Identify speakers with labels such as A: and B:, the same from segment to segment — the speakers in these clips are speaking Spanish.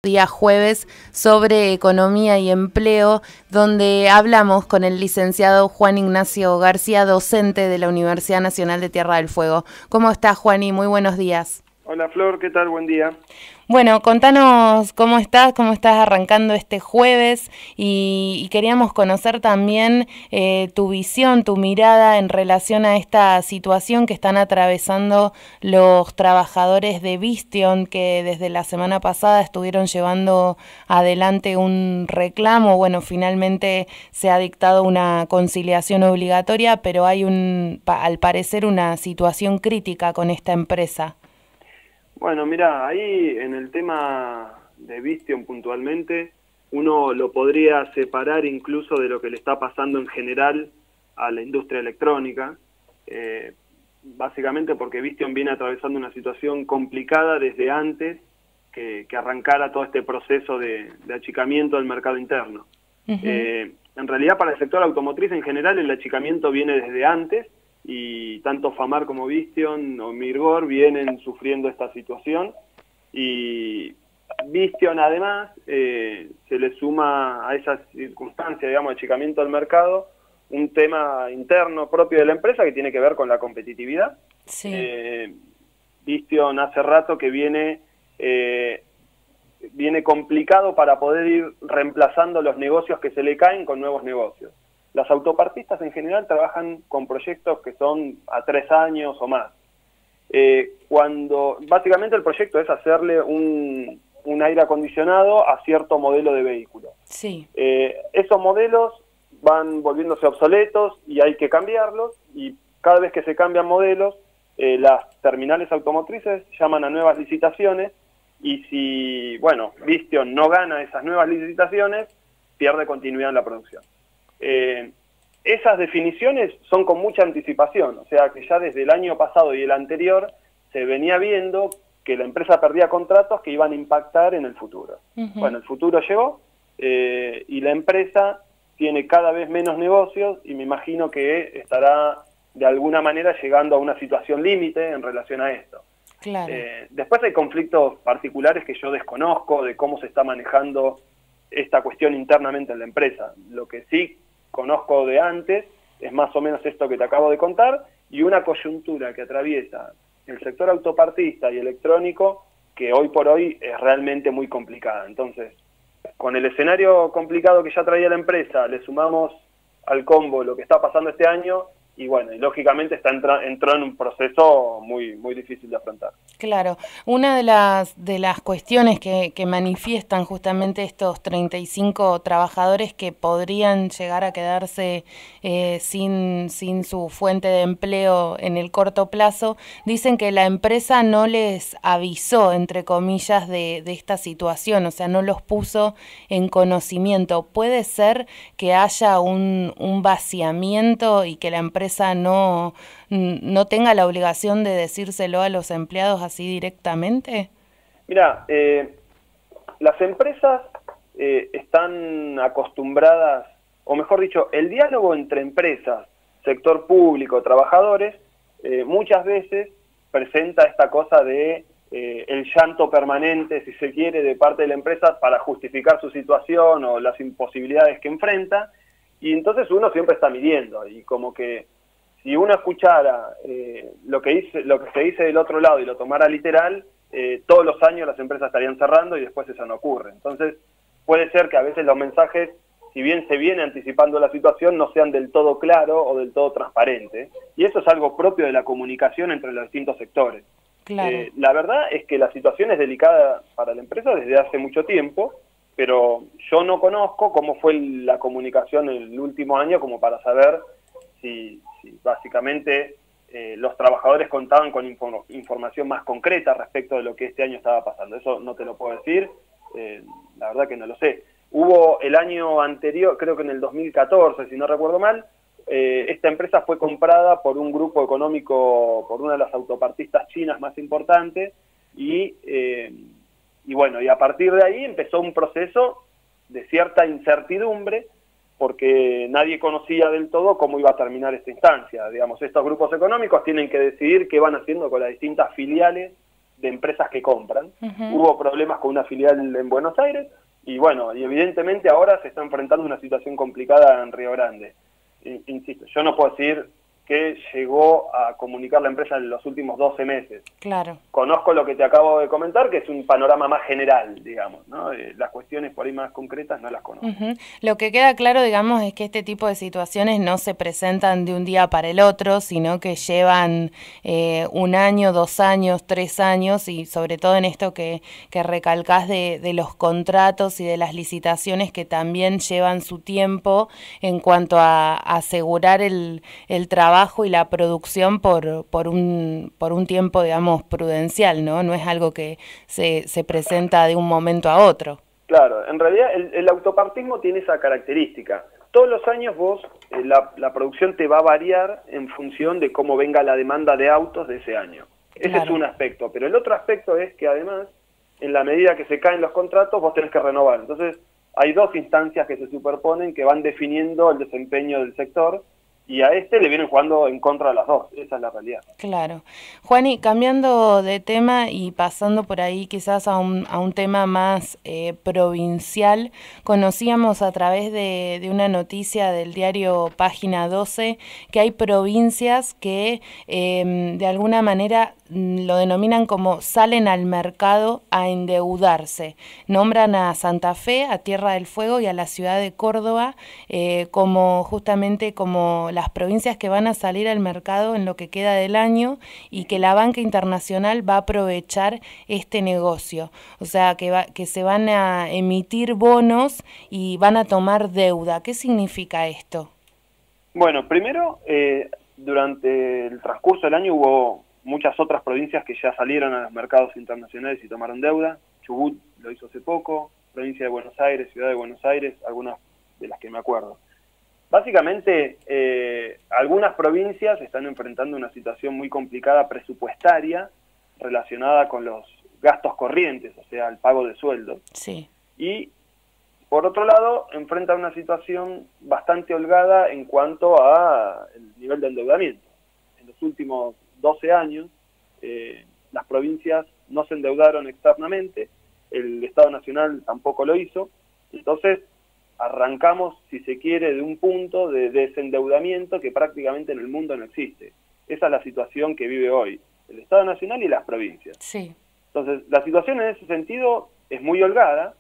A: día jueves sobre economía y empleo, donde hablamos con el licenciado Juan Ignacio García, docente de la Universidad Nacional de Tierra del Fuego. ¿Cómo estás, Juani? Muy buenos días.
B: Hola Flor, ¿qué tal? Buen día.
A: Bueno, contanos cómo estás arrancando este jueves y queríamos conocer también tu visión, tu mirada en relación a esta situación que están atravesando los trabajadores de Vistion, que desde la semana pasada estuvieron llevando adelante un reclamo. Bueno, finalmente se ha dictado una conciliación obligatoria, pero hay al parecer una situación crítica con esta empresa.
B: Bueno, mira, ahí en el tema de Vistion puntualmente, uno lo podría separar incluso de lo que le está pasando en general a la industria electrónica, básicamente porque Vistion viene atravesando una situación complicada desde antes que arrancara todo este proceso de achicamiento del mercado interno. En realidad para el sector automotriz en general el achicamiento viene desde antes, y tanto FAMAR como Vistion o Mirgor vienen sufriendo esta situación, y Vistion además se le suma a esa circunstancia, digamos, de achicamiento del mercado, un tema interno propio de la empresa que tiene que ver con la competitividad.
A: Sí.
B: Vistion hace rato que viene complicado para poder ir reemplazando los negocios que se le caen con nuevos negocios. Las autopartistas en general trabajan con proyectos que son a 3 años o más. Cuando básicamente el proyecto es hacerle un aire acondicionado a cierto modelo de vehículo.
A: Sí.
B: Esos modelos van volviéndose obsoletos y hay que cambiarlos, y cada vez que se cambian modelos, las terminales automotrices llaman a nuevas licitaciones, y si, bueno, Vistion no gana esas nuevas licitaciones, pierde continuidad en la producción. Esas definiciones son con mucha anticipación, o sea que ya desde el año pasado y el anterior se venía viendo que la empresa perdía contratos que iban a impactar en el futuro. Bueno, el futuro llegó, y la empresa tiene cada vez menos negocios, y me imagino que estará de alguna manera llegando a una situación límite en relación a esto.
A: Claro.
B: Después hay conflictos particulares que yo desconozco de cómo se está manejando esta cuestión internamente en la empresa. Lo que sí conozco de antes es más o menos esto que te acabo de contar, y una coyuntura que atraviesa el sector autopartista y electrónico que hoy por hoy es realmente muy complicada. Entonces, con el escenario complicado que ya traía la empresa, le sumamos al combo lo que está pasando este año, y bueno, y lógicamente entró en un proceso muy difícil de afrontar.
A: Claro, una de las cuestiones que manifiestan justamente estos 35 trabajadores que podrían llegar a quedarse sin su fuente de empleo en el corto plazo, dicen que la empresa no les avisó, entre comillas, de esta situación, o sea, no los puso en conocimiento. ¿Puede ser que haya un vaciamiento y que la empresa no tenga la obligación de decírselo a los empleados así directamente?
B: Mira, las empresas están acostumbradas, o mejor dicho, el diálogo entre empresas, sector público, trabajadores, muchas veces presenta esta cosa de el llanto permanente, si se quiere, de parte de la empresa para justificar su situación o las imposibilidades que enfrenta, y entonces uno siempre está midiendo, y como que si uno escuchara lo que se dice del otro lado y lo tomara literal, todos los años las empresas estarían cerrando y después eso no ocurre. Entonces puede ser que a veces los mensajes, si bien se viene anticipando la situación, no sean del todo claros o del todo transparentes. Y eso es algo propio de la comunicación entre los distintos sectores.
A: Claro.
B: La verdad es que la situación es delicada para la empresa desde hace mucho tiempo, pero yo no conozco cómo fue la comunicación el último año como para saber si básicamente los trabajadores contaban con información más concreta respecto de lo que este año estaba pasando. Eso no te lo puedo decir, la verdad que no lo sé. Hubo el año anterior, creo que en el 2014, si no recuerdo mal, esta empresa fue comprada por un grupo económico, por una de las autopartistas chinas más importantes, y bueno, y a partir de ahí empezó un proceso de cierta incertidumbre, porque nadie conocía del todo cómo iba a terminar esta instancia. Digamos, estos grupos económicos tienen que decidir qué van haciendo con las distintas filiales de empresas que compran. Hubo problemas con una filial en Buenos Aires, y bueno, y evidentemente ahora se está enfrentando a una situación complicada en Río Grande. Insisto, yo no puedo decir que llegó a comunicar la empresa en los últimos 12 meses.
A: Claro.
B: Conozco lo que te acabo de comentar, que es un panorama más general, digamos, ¿no? Las cuestiones por ahí más concretas no las conozco.
A: Lo que queda claro, digamos, es que este tipo de situaciones no se presentan de un día para el otro, sino que llevan 1 año, 2 años, 3 años, y sobre todo en esto que recalcás de los contratos y de las licitaciones que también llevan su tiempo en cuanto a asegurar el trabajo y la producción por un tiempo, digamos, prudencial, ¿no? No es algo que se presenta de un momento a otro.
B: Claro, en realidad el autopartismo tiene esa característica. Todos los años vos, la producción te va a variar en función de cómo venga la demanda de autos de ese año. Ese es un aspecto, pero el otro aspecto es que además, en la medida que se caen los contratos, vos tenés que renovar. Entonces, hay dos instancias que se superponen que van definiendo el desempeño del sector, y a este le vienen jugando en contra de las dos, esa es la realidad.
A: Claro. Juani, cambiando de tema y pasando por ahí quizás a un tema más provincial, conocíamos a través de una noticia del diario Página 12 que hay provincias que de alguna manera lo denominan como salen al mercado a endeudarse. Nombran a Santa Fe, a Tierra del Fuego y a la ciudad de Córdoba como justamente como las provincias que van a salir al mercado en lo que queda del año y que la banca internacional va a aprovechar este negocio. O sea, que se van a emitir bonos y van a tomar deuda. ¿Qué significa esto?
B: Bueno, primero, durante el transcurso del año hubo muchas otras provincias que ya salieron a los mercados internacionales y tomaron deuda. Chubut lo hizo hace poco, provincia de Buenos Aires, ciudad de Buenos Aires, algunas de las que me acuerdo. Básicamente, algunas provincias están enfrentando una situación muy complicada presupuestaria relacionada con los gastos corrientes, o sea, el pago de sueldos.
A: Sí.
B: Y, por otro lado, enfrentan una situación bastante holgada en cuanto a el nivel de endeudamiento. En los últimos 12 años, las provincias no se endeudaron externamente, el Estado Nacional tampoco lo hizo, entonces arrancamos, si se quiere, de un punto de desendeudamiento que prácticamente en el mundo no existe. Esa es la situación que vive hoy el Estado Nacional y las provincias.
A: Sí.
B: Entonces, la situación en ese sentido es muy holgada,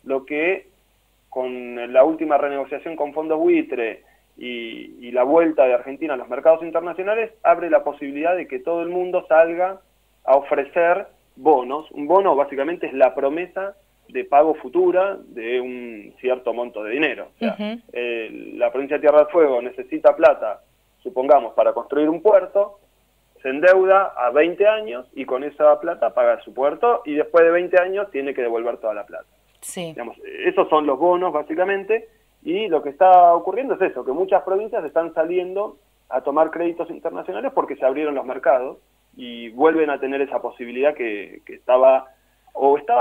B: lo que con la última renegociación con fondos buitre y la vuelta de Argentina a los mercados internacionales, abre la posibilidad de que todo el mundo salga a ofrecer bonos. Un bono básicamente es la promesa de pago futura de un cierto monto de dinero. O sea, la provincia de Tierra del Fuego necesita plata, supongamos, para construir un puerto, se endeuda a 20 años y con esa plata paga su puerto y después de 20 años tiene que devolver toda la plata.
A: Sí.
B: Digamos, esos son los bonos básicamente, y lo que está ocurriendo es eso, que muchas provincias están saliendo a tomar créditos internacionales porque se abrieron los mercados y vuelven a tener esa posibilidad que estaba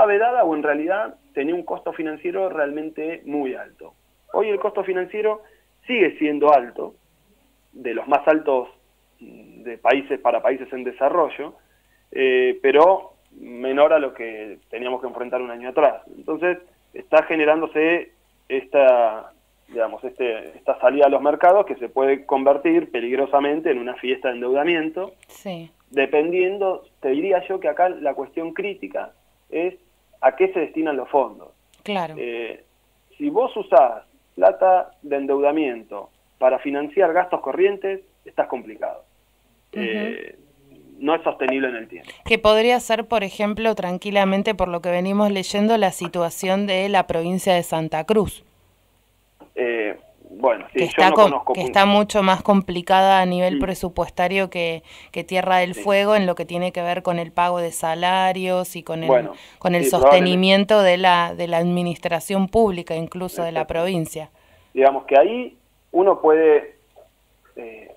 B: vedada o en realidad tenía un costo financiero realmente muy alto. Hoy el costo financiero sigue siendo alto, de los más altos de países para países en desarrollo, pero menor a lo que teníamos que enfrentar un año atrás. Entonces está generándose esta salida a los mercados que se puede convertir peligrosamente en una fiesta de endeudamiento.
A: Sí.
B: Dependiendo, te diría yo que acá la cuestión crítica es a qué se destinan los fondos.
A: Claro.
B: Si vos usás plata de endeudamiento para financiar gastos corrientes, estás complicado. No es sostenible en el tiempo.
A: Que podría ser, por ejemplo, tranquilamente, por lo que venimos leyendo, la situación de la provincia de Santa Cruz.
B: Bueno, sí,
A: que está mucho más complicada a nivel presupuestario que Tierra del Fuego en lo que tiene que ver con el pago de salarios y con el sostenimiento de la administración pública, incluso de la provincia.
B: Digamos que ahí uno puede,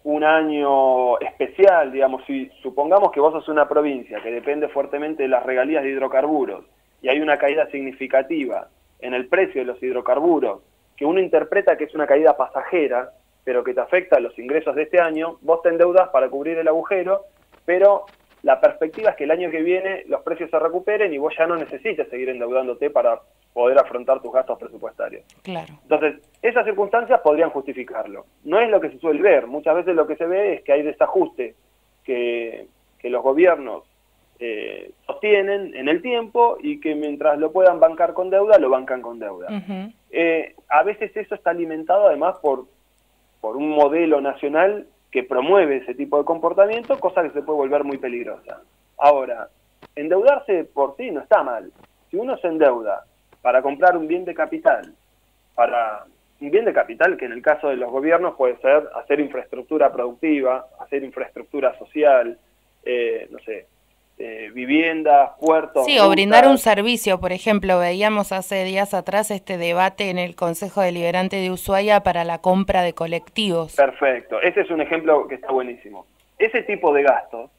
B: un año especial, digamos, si supongamos que vos sos una provincia que depende fuertemente de las regalías de hidrocarburos y hay una caída significativa en el precio de los hidrocarburos, que uno interpreta que es una caída pasajera, pero que te afecta a los ingresos de este año, vos te endeudas para cubrir el agujero, pero la perspectiva es que el año que viene los precios se recuperen y vos ya no necesites seguir endeudándote para poder afrontar tus gastos presupuestarios.
A: Claro.
B: Entonces, esas circunstancias podrían justificarlo. No es lo que se suele ver. Muchas veces lo que se ve es que hay desajustes que los gobiernos sostienen en el tiempo y que mientras lo puedan bancar con deuda, lo bancan con deuda. A veces eso está alimentado además por un modelo nacional que promueve ese tipo de comportamiento, cosa que se puede volver muy peligrosa. Ahora, endeudarse por sí no está mal. Si uno se endeuda para comprar un bien de capital, que en el caso de los gobiernos puede ser hacer infraestructura productiva, hacer infraestructura social, no sé, viviendas, puertos.
A: Sí, o brindar un servicio. Por ejemplo, veíamos hace días atrás este debate en el Consejo Deliberante de Ushuaia para la compra de colectivos.
B: Perfecto, ese es un ejemplo que está buenísimo. Ese tipo de gastos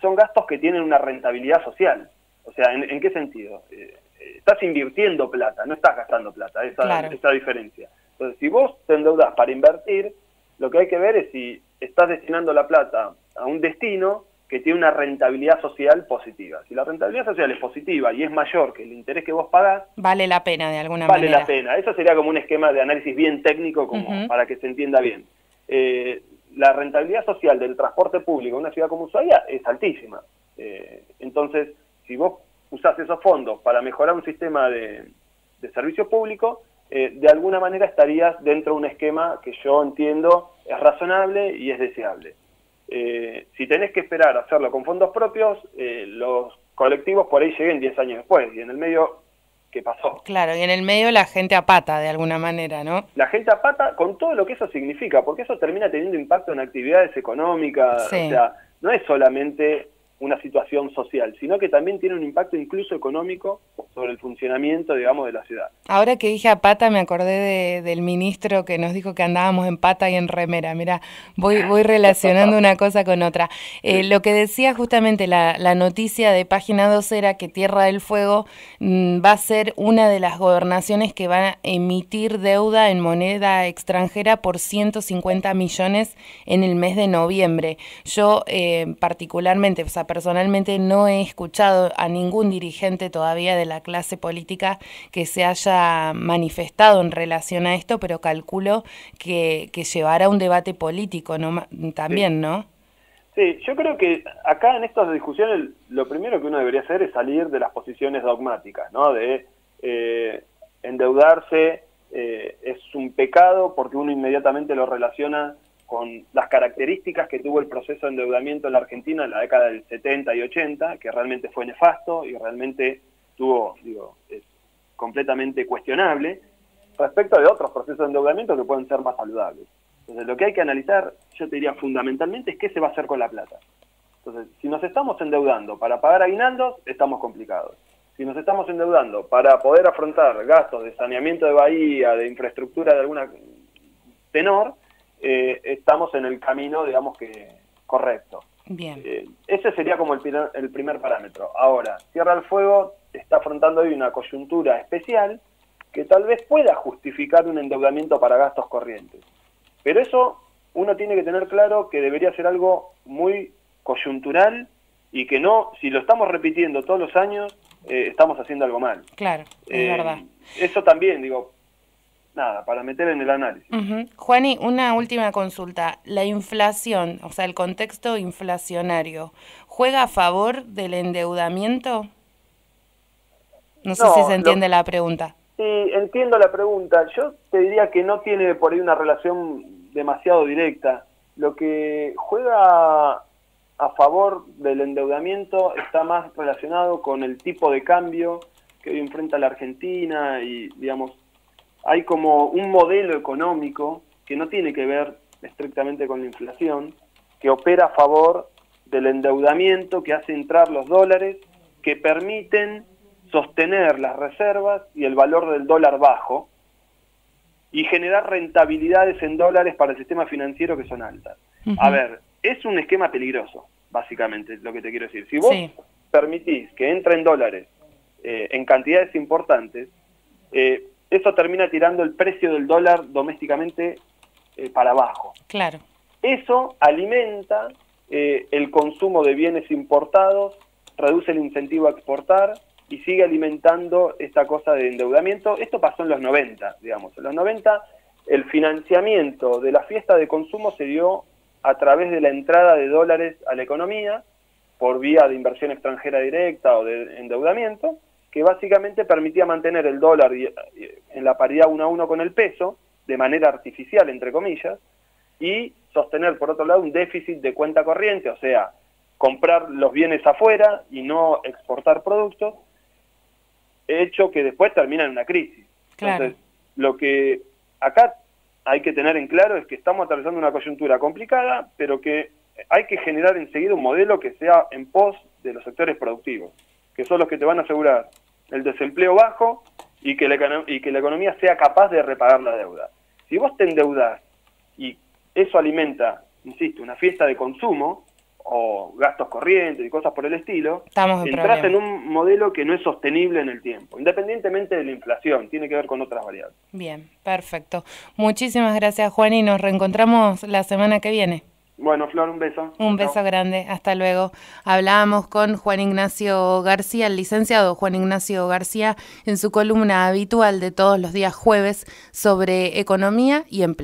B: son gastos que tienen una rentabilidad social. O sea, ¿en qué sentido? Estás invirtiendo plata, no estás gastando plata, esa diferencia. Entonces, si vos te endeudás para invertir, lo que hay que ver es si estás destinando la plata a un destino que tiene una rentabilidad social positiva. Si la rentabilidad social es positiva y es mayor que el interés que vos pagás,
A: vale la pena de alguna manera.
B: Vale la pena. Eso sería como un esquema de análisis bien técnico, como para que se entienda bien. La rentabilidad social del transporte público en una ciudad como Ushuaia es altísima. Entonces, si vos usás esos fondos para mejorar un sistema de servicio público, de alguna manera estarías dentro de un esquema que yo entiendo es razonable y es deseable. Si tenés que esperar a hacerlo con fondos propios, los colectivos por ahí lleguen 10 años después, y en el medio, ¿qué pasó?
A: Claro, y en el medio la gente apata de alguna manera, ¿no?
B: La gente apata con todo lo que eso significa, porque eso termina teniendo impacto en actividades económicas,
A: sí.
B: O sea, no es solamente una situación social, sino que también tiene un impacto incluso económico sobre el funcionamiento, digamos, de la ciudad.
A: Ahora que dije a pata, me acordé del ministro que nos dijo que andábamos en pata y en remera. Mira, voy relacionando una cosa con otra. Lo que decía justamente la noticia de Página 12 era que Tierra del Fuego va a ser una de las gobernaciones que van a emitir deuda en moneda extranjera por 150 millones en el mes de noviembre. Yo particularmente, o sea, personalmente no he escuchado a ningún dirigente todavía de la clase política que se haya manifestado en relación a esto, pero calculo que llevará un debate político, ¿no? También,
B: sí.
A: ¿no?
B: Sí, yo creo que acá en estas discusiones lo primero que uno debería hacer es salir de las posiciones dogmáticas, ¿no? De endeudarse es un pecado porque uno inmediatamente lo relaciona con las características que tuvo el proceso de endeudamiento en la Argentina en la década del 70 y 80, que realmente fue nefasto y realmente es completamente cuestionable, respecto de otros procesos de endeudamiento que pueden ser más saludables. Entonces, lo que hay que analizar, yo te diría fundamentalmente, es qué se va a hacer con la plata. Entonces, si nos estamos endeudando para pagar aguinaldos, estamos complicados. Si nos estamos endeudando para poder afrontar gastos de saneamiento de bahía, de infraestructura de alguna tenor, estamos en el camino, digamos que correcto.
A: Bien.
B: Ese sería como el primer parámetro. Ahora, Tierra del Fuego está afrontando hoy una coyuntura especial que tal vez pueda justificar un endeudamiento para gastos corrientes. Pero eso uno tiene que tener claro que debería ser algo muy coyuntural y que no, si lo estamos repitiendo todos los años, estamos haciendo algo mal.
A: Claro, es verdad.
B: Eso también, nada, para meter en el análisis.
A: Juani, una última consulta. La inflación, o sea, el contexto inflacionario, ¿juega a favor del endeudamiento? No sé si se entiende la pregunta.
B: Sí, entiendo la pregunta. Yo te diría que no tiene por ahí una relación demasiado directa. Lo que juega a favor del endeudamiento está más relacionado con el tipo de cambio que hoy enfrenta la Argentina y, digamos, hay como un modelo económico que no tiene que ver estrictamente con la inflación, que opera a favor del endeudamiento, que hace entrar los dólares, que permiten sostener las reservas y el valor del dólar bajo y generar rentabilidades en dólares para el sistema financiero que son altas. A ver, es un esquema peligroso, básicamente, lo que te quiero decir. Si vos permitís que entren dólares en cantidades importantes, eso termina tirando el precio del dólar domésticamente para abajo.
A: Claro.
B: Eso alimenta el consumo de bienes importados, reduce el incentivo a exportar y sigue alimentando esta cosa de endeudamiento. Esto pasó en los 90, digamos. En los 90 el financiamiento de la fiesta de consumo se dio a través de la entrada de dólares a la economía por vía de inversión extranjera directa o de endeudamiento, que básicamente permitía mantener el dólar en la paridad 1 a 1 con el peso, de manera artificial, entre comillas, y sostener, por otro lado, un déficit de cuenta corriente, o sea, comprar los bienes afuera y no exportar productos, hecho que después termina en una crisis.
A: Claro.
B: Entonces, lo que acá hay que tener en claro es que estamos atravesando una coyuntura complicada, pero que hay que generar enseguida un modelo que sea en pos de los sectores productivos, que son los que te van a asegurar el desempleo bajo y que la economía sea capaz de repagar la deuda. Si vos te endeudás y eso alimenta, insisto, una fiesta de consumo o gastos corrientes y cosas por el estilo, entras en un modelo que no es sostenible en el tiempo, independientemente de la inflación, tiene que ver con otras variables.
A: Bien, perfecto. Muchísimas gracias, Juan, y nos reencontramos la semana que viene.
B: Bueno, Flor, un beso.
A: Un beso grande, hasta luego. Hablábamos con Juan Ignacio García, el licenciado Juan Ignacio García, en su columna habitual de todos los días jueves sobre economía y empleo.